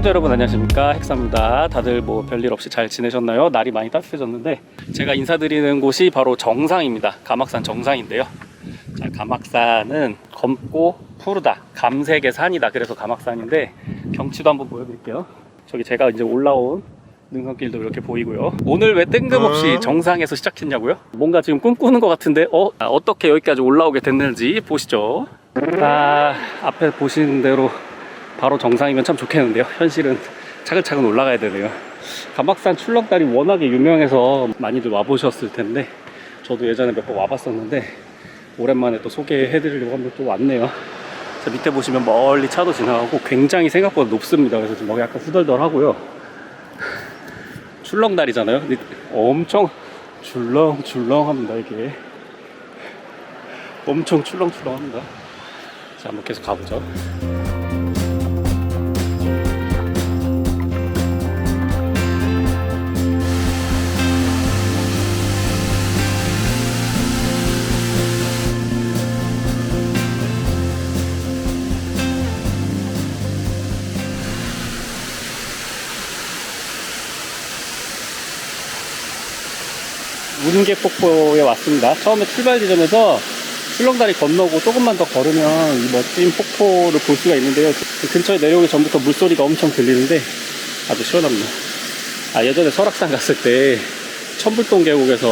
시청자 여러분 안녕하십니까, 핵사입니다. 다들 뭐 별일 없이 잘 지내셨나요? 날이 많이 따뜻해졌는데 제가 인사드리는 곳이 바로 정상입니다. 가막산 정상인데요. 자, 가막산은 검고 푸르다, 감색의 산이다. 그래서 가막산인데 경치도 한번 보여드릴게요. 저기 제가 이제 올라온 능선길도 이렇게 보이고요. 오늘 왜 뜬금없이 정상에서 시작했냐고요? 뭔가 지금 꿈꾸는 것 같은데 어떻게 여기까지 올라오게 됐는지 보시죠. 앞에 보시는 대로 바로 정상이면 참 좋겠는데요. 현실은 차근차근 올라가야 되네요. 가막산 출렁다리 워낙에 유명해서 많이들 와보셨을 텐데 저도 예전에 몇 번 와봤었는데 오랜만에 또 소개해드리려고 한번 또 왔네요. 자, 밑에 보시면 멀리 차도 지나가고 굉장히 생각보다 높습니다. 그래서 지금 막 약간 후덜덜하고요. 출렁다리잖아요. 근데 엄청 출렁출렁합니다. 이게 엄청 출렁출렁합니다. 자, 한번 계속 가보죠. 운계폭포에 왔습니다. 처음에 출발 지점에서 출렁다리 건너고 조금만 더 걸으면 이 멋진 폭포를 볼 수가 있는데요. 근처에 내려오기 전부터 물소리가 엄청 들리는데 아주 시원합니다. 예전에 설악산 갔을 때 천불동 계곡에서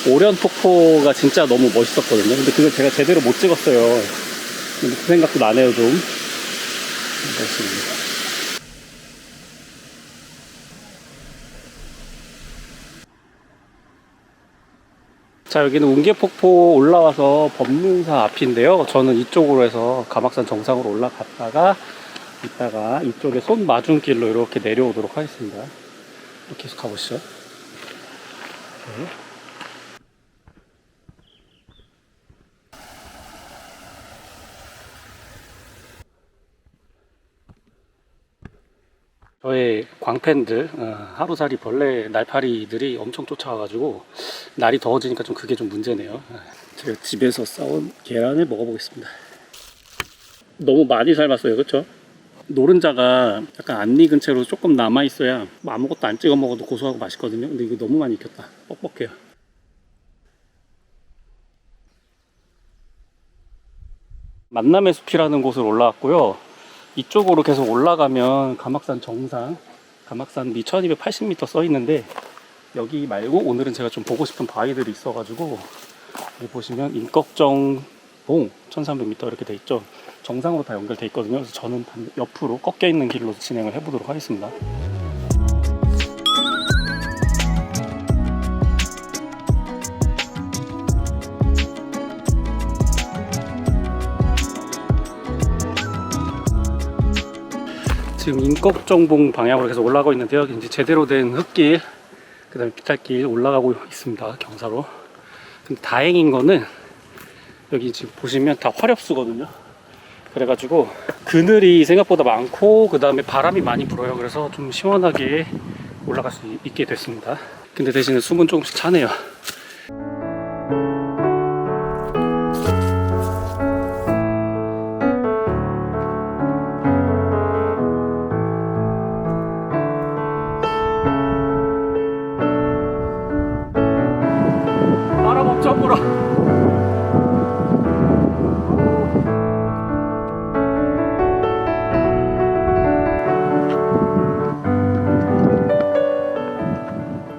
오련폭포가 진짜 너무 멋있었거든요. 근데 그걸 제가 제대로 못 찍었어요. 근데 그 생각도 나네요. 좀 멋있습니다. 자, 여기는 운계폭포 올라와서 법륜사 앞인데요. 저는 이쪽으로 해서 가막산 정상으로 올라갔다가 이따가 이쪽에 손마중길로 이렇게 내려오도록 하겠습니다. 이렇게 계속 가보시죠. 네. 저의 광팬들, 하루살이 벌레 날파리들이 엄청 쫓아와가지고 날이 더워지니까 좀 그게 좀 문제네요. 제가 집에서 싸온 계란을 먹어보겠습니다. 너무 많이 삶았어요, 그쵸? 노른자가 약간 안 익은 채로 조금 남아있어야 아무것도 안 찍어 먹어도 고소하고 맛있거든요. 근데 이거 너무 많이 익혔다. 뻑뻑해요. 만남의 숲이라는 곳을 올라왔고요. 이쪽으로 계속 올라가면 가막산 정상, 가막산 미 1280m 써 있는데 여기 말고 오늘은 제가 좀 보고 싶은 바위들이 있어가지고 여기 보시면 인꺽정봉 1300m 이렇게 돼 있죠. 정상으로 다 연결돼 있거든요. 그래서 저는 옆으로 꺾여 있는 길로 진행을 해보도록 하겠습니다. 지금 인꺽정봉 방향으로 계속 올라가고 있는데요. 이제 제대로 된 흙길, 그 다음에 비탈길 올라가고 있습니다. 경사로. 근데 다행인 거는 여기 지금 보시면 다 화렵수거든요. 그래가지고 그늘이 생각보다 많고 그 다음에 바람이 많이 불어요. 그래서 좀 시원하게 올라갈 수 있게 됐습니다. 근데 대신에 숨은 조금씩 차네요.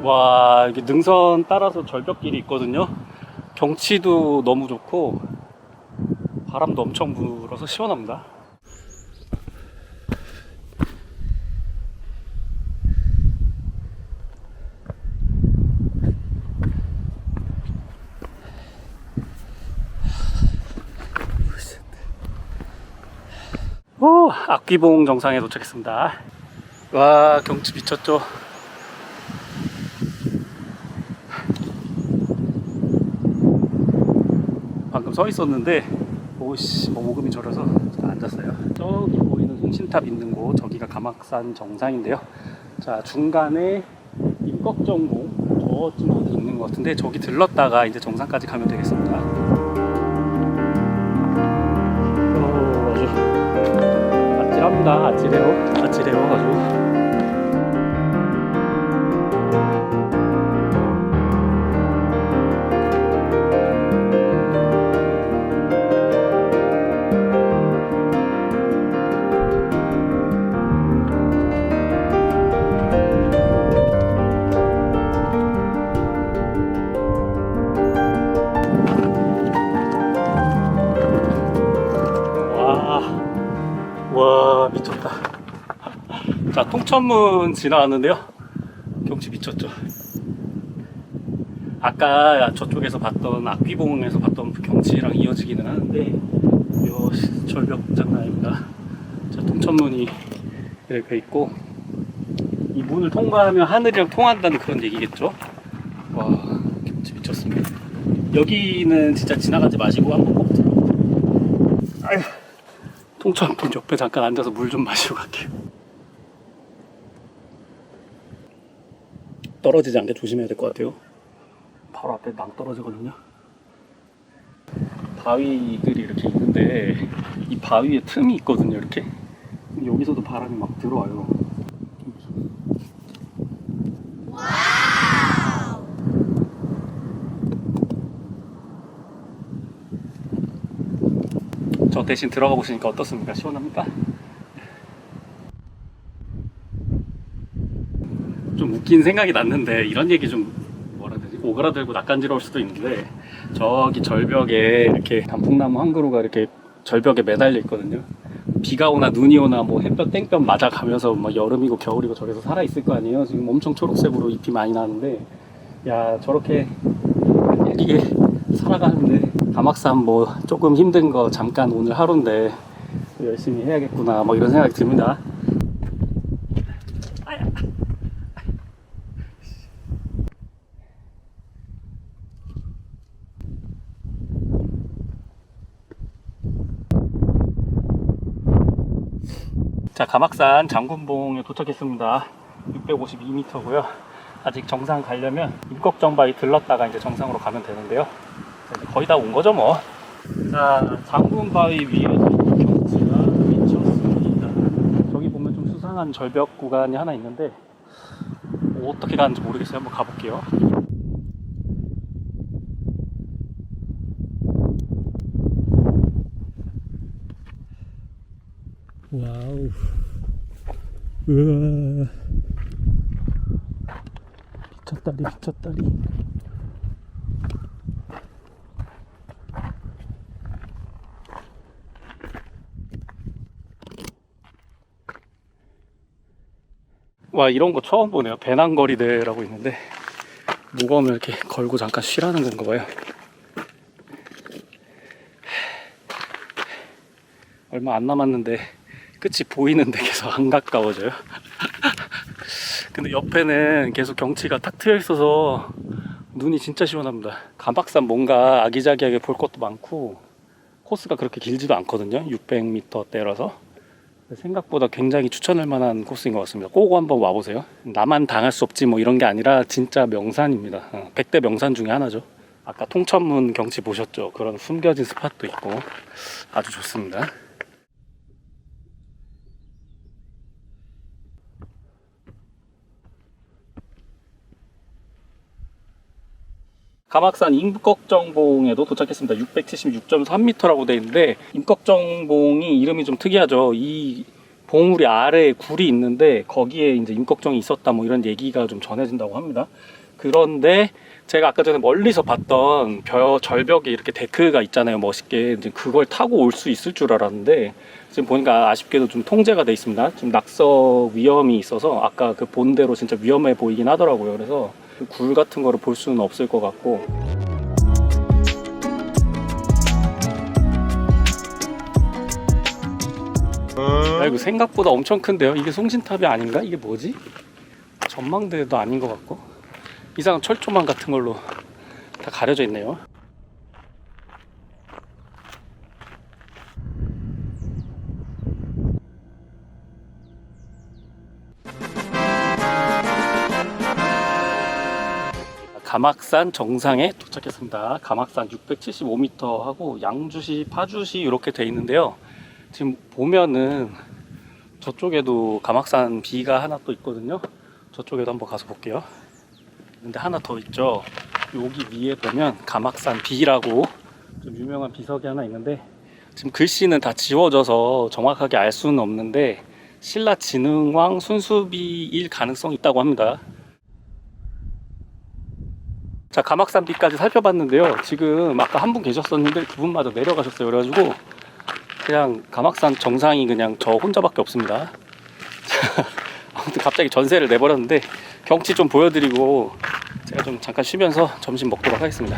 와, 이게 능선 따라서 절벽길이 있거든요. 경치도 너무 좋고 바람도 엄청 불어서 시원합니다. 악귀봉 정상에 도착했습니다. 와, 경치 미쳤죠? 방금 서 있었는데 오금이 저려서 앉았어요. 저기 보이는 손신탑 있는 곳, 저기가 가막산 정상인데요. 자, 중간에 인꺽정봉 저쪽에 있는 것 같은데 저기 들렀다가 이제 정상까지 가면 되겠습니다. 아주 아찔합니다. 아찔해요. 아찔해. 같아요. 아주. 와 미쳤다. 자, 통천문 지나왔는데요. 경치 미쳤죠. 아까 저쪽에서 봤던 악귀봉에서 봤던 그 경치랑 이어지기는 하는데 이 절벽 장난 아닙니다. 자, 통천문이 이렇게 있고 이 문을 통과하면 하늘이랑 통한다는 그런 얘기겠죠. 와 경치 미쳤습니다. 여기는 진짜 지나가지 마시고 한번 꼭 들어. 아유. 통천문 옆에 잠깐 앉아서 물 좀 마시고 갈게요. 떨어지지 않게 조심해야 될 것 같아요. 바로 앞에 낭 떨어지거든요. 바위들이 이렇게 있는데 이 바위에 틈이 있거든요. 이렇게 여기서도 바람이 막 들어와요. 저 대신 들어가 보시니까 어떻습니까? 시원합니까? 좀 웃긴 생각이 났는데 이런 얘기 좀 뭐라 해야 되지? 오그라들고 낯간지러울 수도 있는데 저기 절벽에 이렇게 단풍나무 한 그루가 이렇게 절벽에 매달려 있거든요. 비가 오나 눈이 오나 뭐 햇볕 땡볕 맞아가면서 막 여름이고 겨울이고 저기서 살아 있을 거 아니에요. 지금 엄청 초록색으로 잎이 많이 나는데 야 저렇게 이게 살아가는데 가막산 뭐 조금 힘든 거 잠깐 오늘 하루인데 열심히 해야겠구나 뭐 이런 생각이 듭니다. 자, 가막산 장군봉에 도착했습니다. 652m고요. 아직 정상 가려면 임꺽정바위 들렀다가 이제 정상으로 가면 되는데요. 거의 다 온 거죠 뭐. 자, 장군바위 위에서 경치가 미쳤습니다. 저기 보면 좀 수상한 절벽 구간이 하나 있는데 어떻게 가는지 모르겠어요. 한번 가볼게요. 와우. 우와. 미쳤다리 미쳤다리. 와 이런 거 처음 보네요. 배낭거리대라고 있는데 무거우면 이렇게 걸고 잠깐 쉬라는 건가 봐요. 얼마 안 남았는데 끝이 보이는데 계속 안 가까워져요. 근데 옆에는 계속 경치가 탁 트여 있어서 눈이 진짜 시원합니다. 가막산 뭔가 아기자기하게 볼 것도 많고 코스가 그렇게 길지도 않거든요. 600m대라서 생각보다 굉장히 추천할 만한 코스인 것 같습니다. 꼭 한번 와보세요. 나만 당할 수 없지 뭐 이런 게 아니라 진짜 명산입니다. 100대 명산 중에 하나죠. 아까 통천문 경치 보셨죠? 그런 숨겨진 스팟도 있고 아주 좋습니다. 가막산 임꺽정봉에도 도착했습니다. 676.3m라고 되어 있는데 임꺽정봉이 이름이 좀 특이하죠. 이 봉우리 아래에 굴이 있는데 거기에 이제 임꺽정이 있었다 뭐 이런 얘기가 좀 전해진다고 합니다. 그런데 제가 아까 전에 멀리서 봤던 절벽에 이렇게 데크가 있잖아요. 멋있게 이제 그걸 타고 올 수 있을 줄 알았는데 지금 보니까 아쉽게도 좀 통제가 돼 있습니다. 지금 낙서 위험이 있어서 아까 그 본대로 진짜 위험해 보이긴 하더라고요. 그래서 굴 같은 거를 볼 수는 없을 것 같고. 야, 이거 생각보다 엄청 큰데요? 이게 송신탑이 아닌가? 이게 뭐지? 전망대도 아닌 것 같고 이상한 철조망 같은 걸로 다 가려져 있네요. 가막산 정상에 도착했습니다. 가막산 675m 하고 양주시, 파주시 이렇게 돼 있는데요. 지금 보면은 저쪽에도 가막산 B가 하나 또 있거든요. 저쪽에도 한번 가서 볼게요. 근데 하나 더 있죠. 여기 위에 보면 가막산 B라고 좀 유명한 비석이 하나 있는데 지금 글씨는 다 지워져서 정확하게 알 수는 없는데 신라진흥왕 순수비일 가능성이 있다고 합니다. 자, 가막산 B까지 살펴봤는데요. 지금 아까 한 분 계셨었는데 그분마저 내려가셨어요. 그래가지고 그냥 가막산 정상이 그냥 저 혼자밖에 없습니다. 아무튼 갑자기 전세를 내버렸는데 경치 좀 보여드리고 제가 좀 잠깐 쉬면서 점심 먹도록 하겠습니다.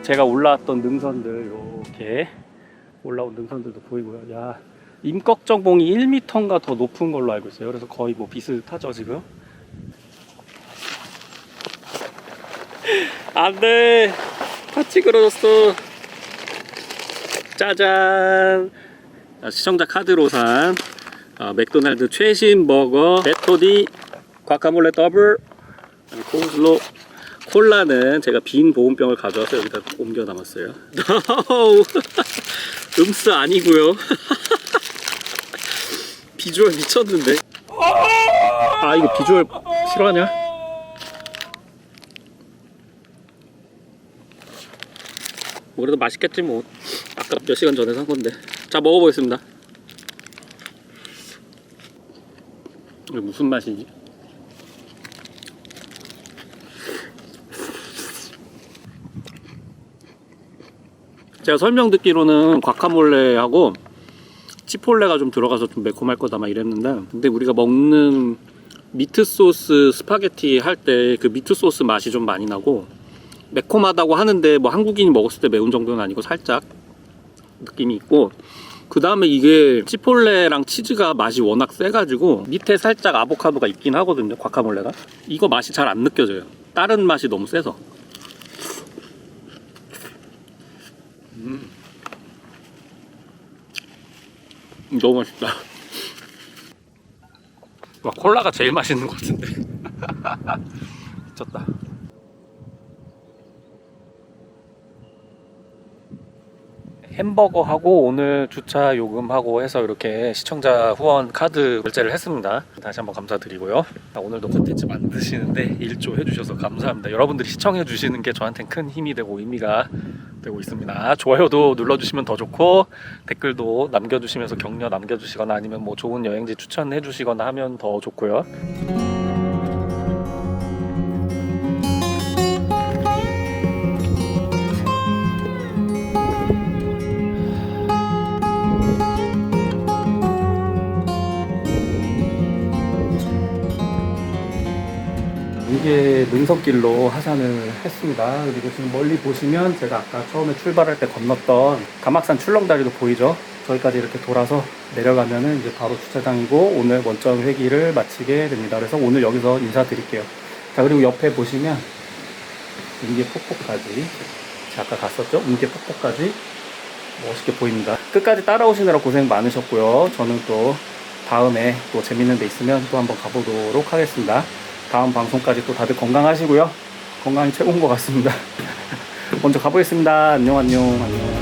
제가 올라왔던 능선들 이렇게 올라온 능선들도 보이고요. 야, 임꺽정봉이 1m인가 더 높은 걸로 알고 있어요. 그래서 거의 뭐 비슷하죠 지금. 안돼, 다 찌그러졌어. 짜잔. 시청자 카드로 산 맥도날드 최신 버거 메토디 과카몰레 더블 콜슬로. 콜라는 제가 빈 보온병을 가져와서 여기다 옮겨 담았어요. 음스 아니고요. 비주얼 미쳤는데. 아, 이거 비주얼 싫어하냐? 뭐 그래도 맛있겠지 뭐. 아까 몇 시간 전에 산 건데. 자, 먹어보겠습니다. 이게 무슨 맛이지? 제가 설명 듣기로는 과카몰레하고 치폴레가 좀 들어가서 좀 매콤할 거다 막 이랬는데, 근데 우리가 먹는 미트 소스 스파게티 할 때 그 미트 소스 맛이 좀 많이 나고 매콤하다고 하는데 뭐 한국인이 먹었을 때 매운 정도는 아니고 살짝 느낌이 있고, 그 다음에 이게 치폴레랑 치즈가 맛이 워낙 세가지고 밑에 살짝 아보카도가 있긴 하거든요. 과카몰레가 이거 맛이 잘 안 느껴져요. 다른 맛이 너무 세서. 너무 맛있다. 와, 콜라가 제일 맛있는 것 같은데. 미쳤다. 햄버거하고 오늘 주차 요금하고 해서 이렇게 시청자 후원 카드 결제를 했습니다. 다시 한번 감사드리고요. 오늘도 콘텐츠 만드시는데 일조 해주셔서 감사합니다. 여러분들이 시청해 주시는 게 저한테는 큰 힘이 되고 의미가 되고 있습니다. 좋아요도 눌러주시면 더 좋고 댓글도 남겨주시면서 격려 남겨주시거나 아니면 뭐 좋은 여행지 추천해 주시거나 하면 더 좋고요. 이게 능선길로 하산을 했습니다. 그리고 지금 멀리 보시면 제가 아까 처음에 출발할 때 건넜던 가막산 출렁다리도 보이죠? 저기까지 이렇게 돌아서 내려가면은 이제 바로 주차장이고 오늘 원점 회기를 마치게 됩니다. 그래서 오늘 여기서 인사드릴게요. 자, 그리고 옆에 보시면 웅계 폭포까지, 제가 아까 갔었죠? 웅계 폭포까지 멋있게 보입니다. 끝까지 따라오시느라 고생 많으셨고요. 저는 또 다음에 또 재밌는 데 있으면 또 한번 가보도록 하겠습니다. 다음 방송까지 또 다들 건강하시고요. 건강이 최고인 것 같습니다. 먼저 가보겠습니다. 안녕.